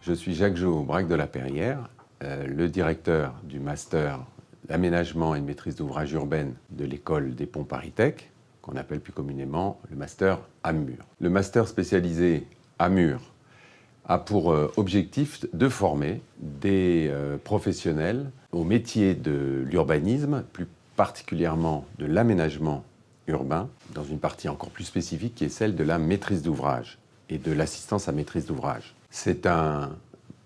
Je suis Jacques Jo Braque de la Perrière, le directeur du master d'aménagement et de maîtrise d'ouvrage urbaine de l'école des ponts Paris-Tech, qu'on appelle plus communément le master AMUR. Le master spécialisé AMUR a pour objectif de former des professionnels au métier de l'urbanisme, plus particulièrement de l'aménagement urbain, dans une partie encore plus spécifique qui est celle de la maîtrise d'ouvrage et de l'assistance à maîtrise d'ouvrage. C'est un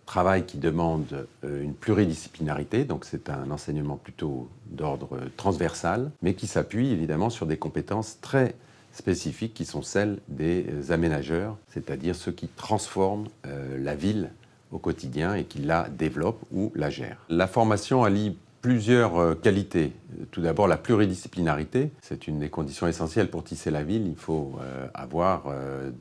travail qui demande une pluridisciplinarité, donc c'est un enseignement plutôt d'ordre transversal, mais qui s'appuie évidemment sur des compétences très spécifiques qui sont celles des aménageurs, c'est-à-dire ceux qui transforment la ville au quotidien et qui la développent ou la gèrent. La formation allie plusieurs qualités. Tout d'abord, la pluridisciplinarité. C'est une des conditions essentielles pour tisser la ville. Il faut avoir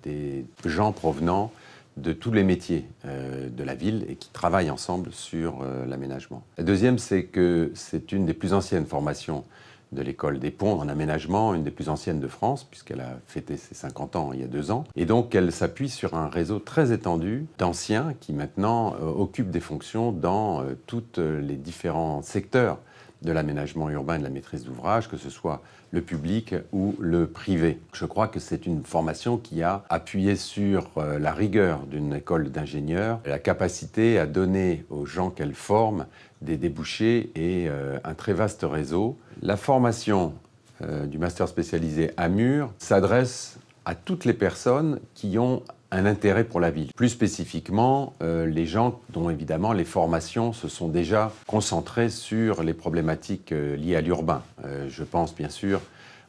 des gens provenant de tous les métiers de la ville et qui travaillent ensemble sur l'aménagement. La deuxième, c'est que c'est une des plus anciennes formations de l'école des ponts en aménagement, une des plus anciennes de France, puisqu'elle a fêté ses 50 ans il y a 2 ans. Et donc, elle s'appuie sur un réseau très étendu d'anciens qui maintenant occupent des fonctions dans tous les différents secteurs de l'aménagement urbain et de la maîtrise d'ouvrage, que ce soit le public ou le privé. Je crois que c'est une formation qui a appuyé sur la rigueur d'une école d'ingénieurs, la capacité à donner aux gens qu'elle forme des débouchés et un très vaste réseau. La formation du master spécialisé AMUR s'adresse à toutes les personnes qui ont un intérêt pour la ville. Plus spécifiquement, les gens dont évidemment les formations se sont déjà concentrées sur les problématiques liées à l'urbain. Je pense bien sûr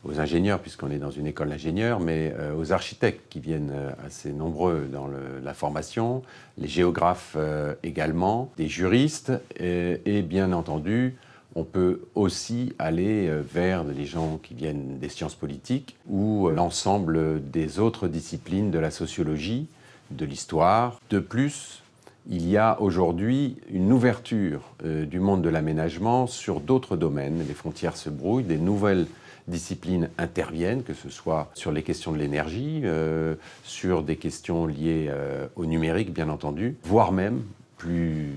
aux ingénieurs, puisqu'on est dans une école d'ingénieurs, mais aux architectes qui viennent assez nombreux dans la formation, les géographes également, des juristes et bien entendu, on peut aussi aller vers les gens qui viennent des sciences politiques ou l'ensemble des autres disciplines de la sociologie, de l'histoire. De plus, il y a aujourd'hui une ouverture du monde de l'aménagement sur d'autres domaines. Les frontières se brouillent, des nouvelles disciplines interviennent, que ce soit sur les questions de l'énergie, sur des questions liées au numérique, bien entendu, voire même plus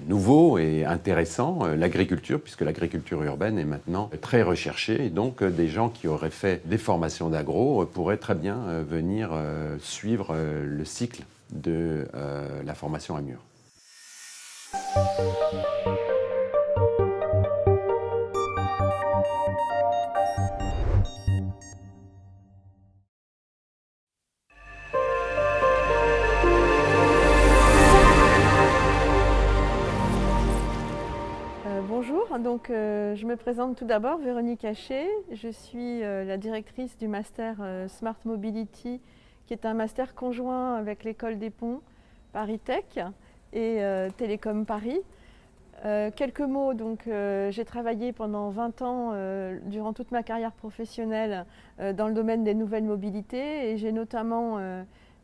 nouveau et intéressant, l'agriculture, puisque l'agriculture urbaine est maintenant très recherchée. Et donc, des gens qui auraient fait des formations d'agro pourraient très bien venir suivre le cycle de la formation AMUR. Bonjour, donc je me présente tout d'abord, Véronique Haché. Je suis la directrice du master Smart Mobility, qui est un master conjoint avec l'école des ponts Paris-Tech et Télécom Paris. Quelques mots, donc j'ai travaillé pendant 20 ans durant toute ma carrière professionnelle dans le domaine des nouvelles mobilités et j'ai notamment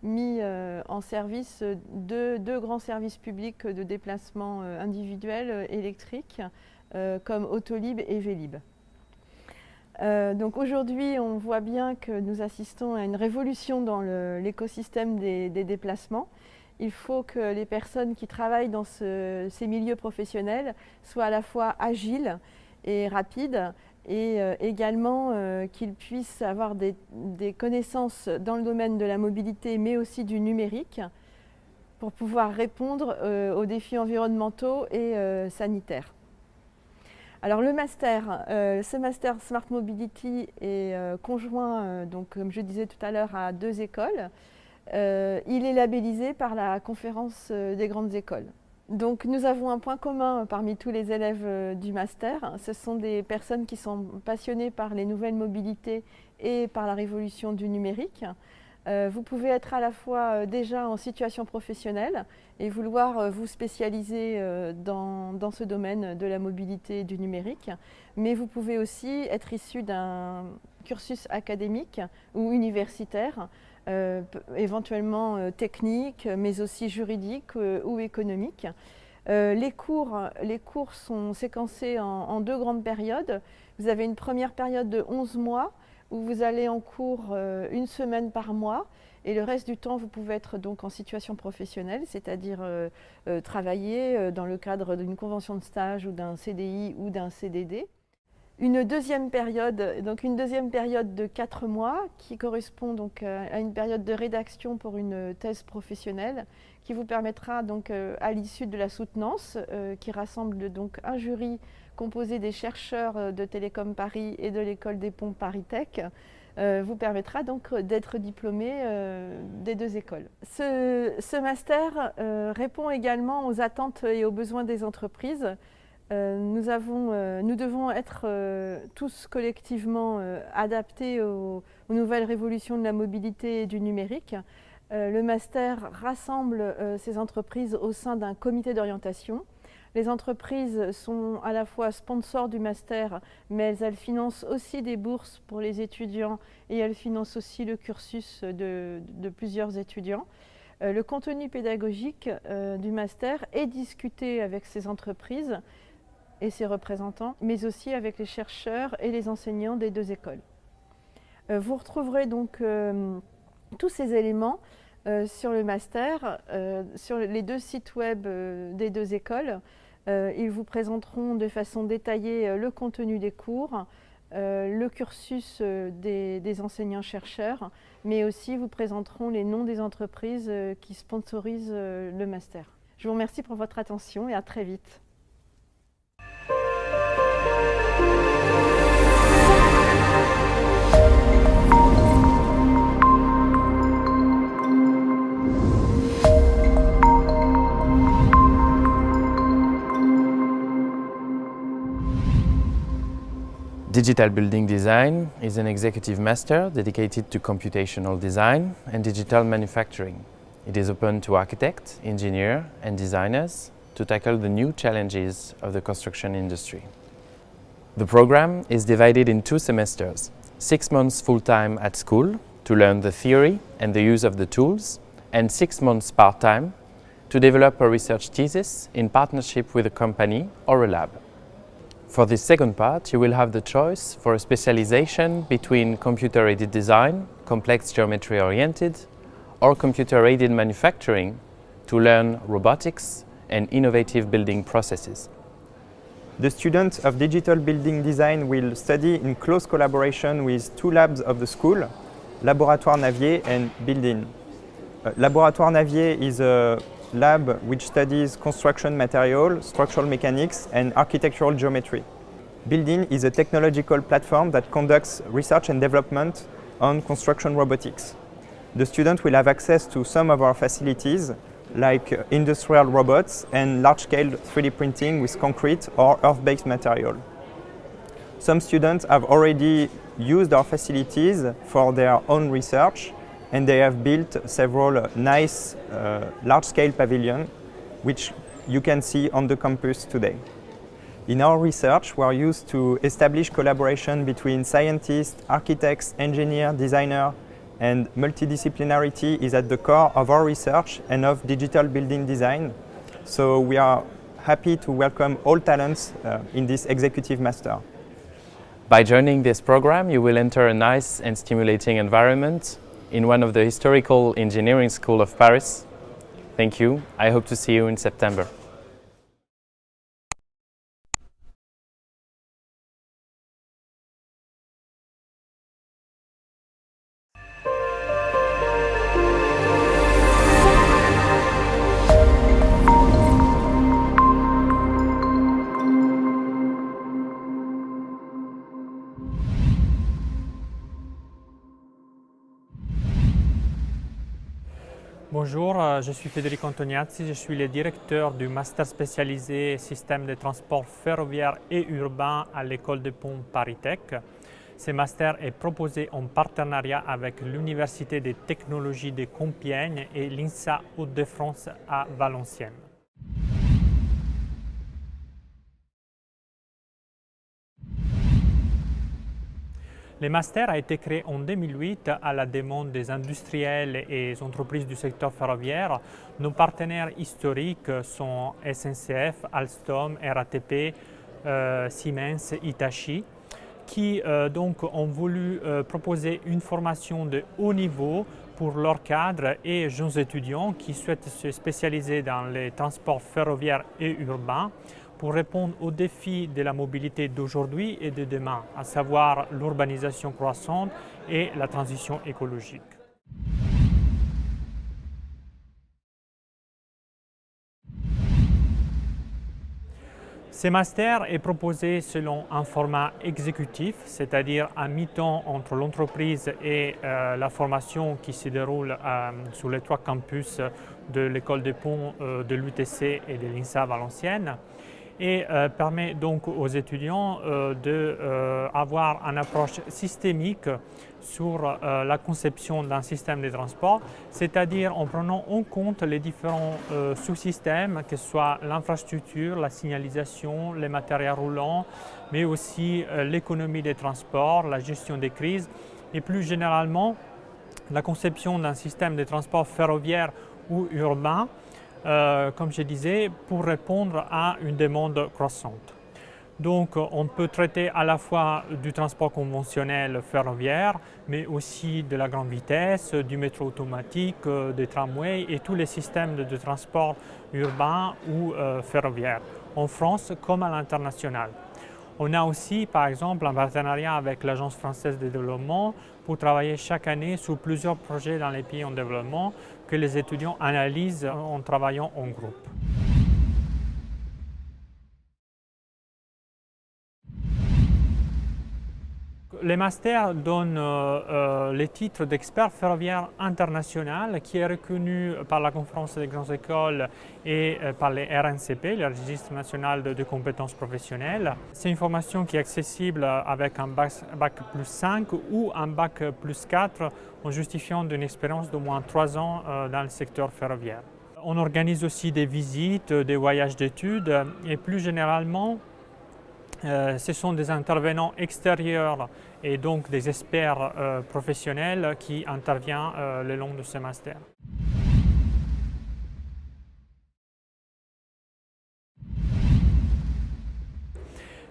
mis en service deux grands services publics de déplacement individuel électrique comme Autolib et Vélib. Donc aujourd'hui, on voit bien que nous assistons à une révolution dans l'écosystème des déplacements. Il faut que les personnes qui travaillent dans ces milieux professionnels soient à la fois agiles et rapides et également qu'ils puissent avoir des connaissances dans le domaine de la mobilité mais aussi du numérique pour pouvoir répondre aux défis environnementaux et sanitaires. Alors le master, ce master Smart Mobility est conjoint, donc, comme je disais tout à l'heure, à 2 écoles. Il est labellisé par la conférence des grandes écoles. Donc nous avons un point commun parmi tous les élèves du master. Ce sont des personnes qui sont passionnées par les nouvelles mobilités et par la révolution du numérique. Vous pouvez être à la fois déjà en situation professionnelle et vouloir vous spécialiser dans ce domaine de la mobilité et du numérique, mais vous pouvez aussi être issu d'un cursus académique ou universitaire, éventuellement technique, mais aussi juridique ou économique. Les cours sont séquencés en 2 grandes périodes. Vous avez une première période de 11 mois où vous allez en cours 1 semaine par mois, et le reste du temps vous pouvez être donc en situation professionnelle, c'est-à-dire travailler dans le cadre d'une convention de stage ou d'un CDI ou d'un CDD. Une deuxième période de 4 mois qui correspond donc à une période de rédaction pour une thèse professionnelle qui vous permettra donc à l'issue de la soutenance qui rassemble donc un jury composé des chercheurs de Télécom Paris et de l'École des Ponts ParisTech, vous permettra donc d'être diplômé des 2 écoles. Ce master répond également aux attentes et aux besoins des entreprises. Nous devons être tous collectivement adaptés aux nouvelles révolutions de la mobilité et du numérique. Le master rassemble ces entreprises au sein d'un comité d'orientation. Les entreprises sont à la fois sponsors du master, mais elles financent aussi des bourses pour les étudiants et elles financent aussi le cursus de plusieurs étudiants. Le contenu pédagogique du master est discuté avec ces entreprises et ses représentants, mais aussi avec les chercheurs et les enseignants des 2 écoles. Vous retrouverez donc tous ces éléments sur le master, sur les 2 sites web des 2 écoles. Ils vous présenteront de façon détaillée le contenu des cours, le cursus des enseignants-chercheurs, mais aussi vous présenteront les noms des entreprises qui sponsorisent le master. Je vous remercie pour votre attention et à très vite. Digital Building Design is an executive master dedicated to computational design and digital manufacturing. It is open to architects, engineers and designers to tackle the new challenges of the construction industry. The program is divided in 2 semesters, 6 months full-time at school to learn the theory and the use of the tools, and 6 months part-time to develop a research thesis in partnership with a company or a lab. For this second part, you will have the choice for a specialization between computer-aided design, complex geometry-oriented, or computer-aided manufacturing to learn robotics and innovative building processes. The students of Digital Building Design will study in close collaboration with 2 labs of the school, Laboratoire Navier and Building. Laboratoire Navier is a lab which studies construction material, structural mechanics and architectural geometry. Building is a technological platform that conducts research and development on construction robotics. The student will have access to some of our facilities like industrial robots and large-scale 3D printing with concrete or earth-based material. Some students have already used our facilities for their own research, and they have built several nice large-scale pavilions, which you can see on the campus today. In our research, we are used to establish collaboration between scientists, architects, engineers, designers, and multidisciplinarity is at the core of our research and of digital building design. So we are happy to welcome all talents in this executive master. By joining this program, you will enter a nice and stimulating environment in one of the historical engineering schools of Paris. Thank you. I hope to see you in September. Bonjour, je suis Federico Antoniazzi, je suis le directeur du master spécialisé système de transport ferroviaire et urbain à l'école des ponts ParisTech. Ce master est proposé en partenariat avec l'Université des technologies de Compiègne et l'INSA Hauts-de-France à Valenciennes. Le master a été créé en 2008 à la demande des industriels et des entreprises du secteur ferroviaire. Nos partenaires historiques sont SNCF, Alstom, RATP, Siemens, Hitachi, qui donc ont voulu proposer une formation de haut niveau pour leurs cadres et jeunes étudiants qui souhaitent se spécialiser dans les transports ferroviaires et urbains pour répondre aux défis de la mobilité d'aujourd'hui et de demain, à savoir l'urbanisation croissante et la transition écologique. Ce master est proposé selon un format exécutif, c'est-à-dire à mi-temps entre l'entreprise et la formation qui se déroule sur les 3 campus de l'école des ponts de l'UTC et de l'INSA Valenciennes, et permet donc aux étudiants d'avoir une approche systémique sur la conception d'un système de transport, c'est-à-dire en prenant en compte les différents sous-systèmes, que ce soit l'infrastructure, la signalisation, les matériels roulants, mais aussi l'économie des transports, la gestion des crises et plus généralement la conception d'un système de transport ferroviaire ou urbain, comme je disais, pour répondre à une demande croissante. Donc on peut traiter à la fois du transport conventionnel ferroviaire, mais aussi de la grande vitesse, du métro automatique, des tramways et tous les systèmes de transport urbain ou ferroviaire, en France comme à l'international. On a aussi, par exemple, un partenariat avec l'Agence française de développement pour travailler chaque année sur plusieurs projets dans les pays en développement que les étudiants analysent en travaillant en groupe. Les masters donnent le titre d'expert ferroviaire international qui est reconnu par la conférence des grandes écoles et par les RNCP, le registre national de compétences professionnelles. C'est une formation qui est accessible avec un bac plus 5 ou un bac plus 4 en justifiant d'une expérience d'au moins 3 ans dans le secteur ferroviaire. On organise aussi des visites, des voyages d'études et plus généralement, ce sont des intervenants extérieurs et donc des experts professionnels qui interviennent le long de ce master.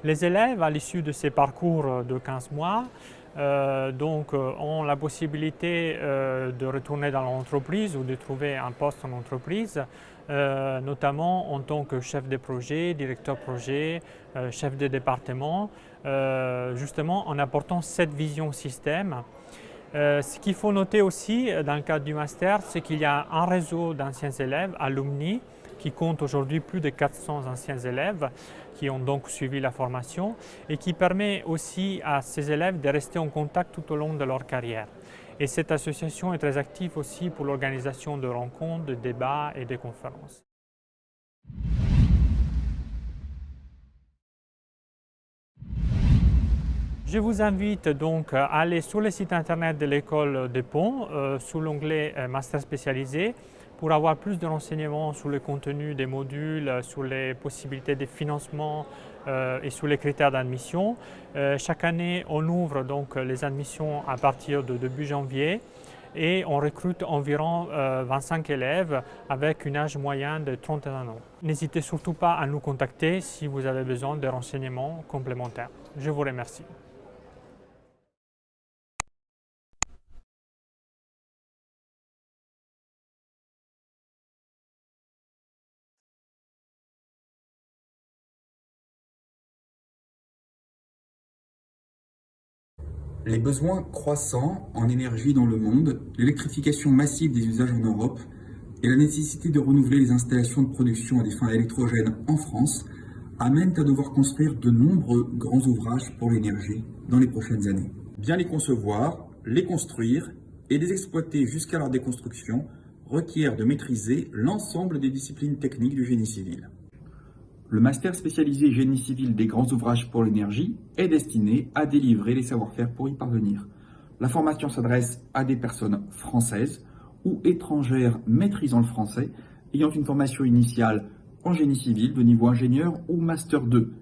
Les élèves, à l'issue de ces parcours de 15 mois, ont la possibilité de retourner dans l'entreprise ou de trouver un poste en entreprise, notamment en tant que chef de projet, directeur projet, chef de département, justement en apportant cette vision système. Ce qu'il faut noter aussi dans le cadre du master, c'est qu'il y a un réseau d'anciens élèves, alumni, qui compte aujourd'hui plus de 400 anciens élèves qui ont donc suivi la formation et qui permet aussi à ces élèves de rester en contact tout au long de leur carrière. Et cette association est très active aussi pour l'organisation de rencontres, de débats et de conférences. Je vous invite donc à aller sur le site internet de l'école des ponts, sous l'onglet Master spécialisé, pour avoir plus de renseignements sur le contenu des modules, sur les possibilités de financement et sur les critères d'admission. Chaque année, on ouvre donc les admissions à partir de début janvier et on recrute environ 25 élèves avec un âge moyen de 31 ans. N'hésitez surtout pas à nous contacter si vous avez besoin de renseignements complémentaires. Je vous remercie. Les besoins croissants en énergie dans le monde, l'électrification massive des usages en Europe et la nécessité de renouveler les installations de production à des fins électrogènes en France amènent à devoir construire de nombreux grands ouvrages pour l'énergie dans les prochaines années. Bien les concevoir, les construire et les exploiter jusqu'à leur déconstruction requiert de maîtriser l'ensemble des disciplines techniques du génie civil. Le master spécialisé génie civil des grands ouvrages pour l'énergie est destiné à délivrer les savoir-faire pour y parvenir. La formation s'adresse à des personnes françaises ou étrangères maîtrisant le français, ayant une formation initiale en génie civil de niveau ingénieur ou master 2.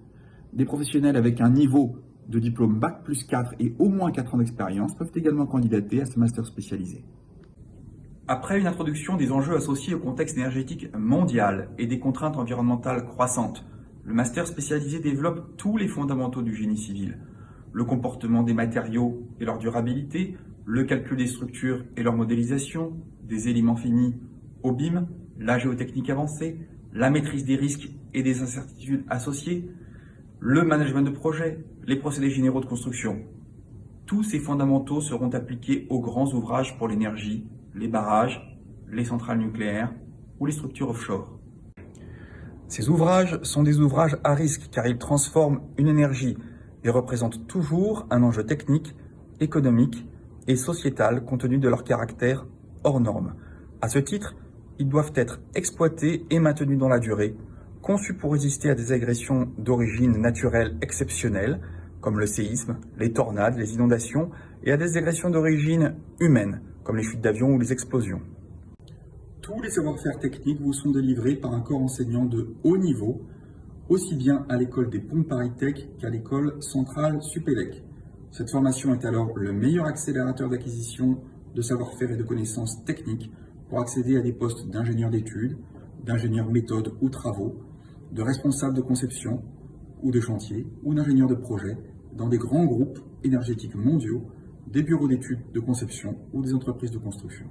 Des professionnels avec un niveau de diplôme Bac plus 4 et au moins 4 ans d'expérience peuvent également candidater à ce master spécialisé. Après une introduction des enjeux associés au contexte énergétique mondial et des contraintes environnementales croissantes, le master spécialisé développe tous les fondamentaux du génie civil. Le comportement des matériaux et leur durabilité, le calcul des structures et leur modélisation, des éléments finis au BIM, la géotechnique avancée, la maîtrise des risques et des incertitudes associées, le management de projet, les procédés généraux de construction. Tous ces fondamentaux seront appliqués aux grands ouvrages pour l'énergie, les barrages, les centrales nucléaires ou les structures offshore. Ces ouvrages sont des ouvrages à risque car ils transforment une énergie et représentent toujours un enjeu technique, économique et sociétal compte tenu de leur caractère hors norme. À ce titre, ils doivent être exploités et maintenus dans la durée, conçus pour résister à des agressions d'origine naturelle exceptionnelle, comme le séisme, les tornades, les inondations, et à des agressions d'origine humaine, comme les chutes d'avions ou les explosions. Tous les savoir-faire techniques vous sont délivrés par un corps enseignant de haut niveau, aussi bien à l'école des ponts ParisTech qu'à l'école centrale Supélec. Cette formation est alors le meilleur accélérateur d'acquisition de savoir-faire et de connaissances techniques pour accéder à des postes d'ingénieur d'études, d'ingénieur méthode ou travaux, de responsable de conception ou de chantier, ou d'ingénieur de projet dans des grands groupes énergétiques mondiaux, des bureaux d'études de conception ou des entreprises de construction.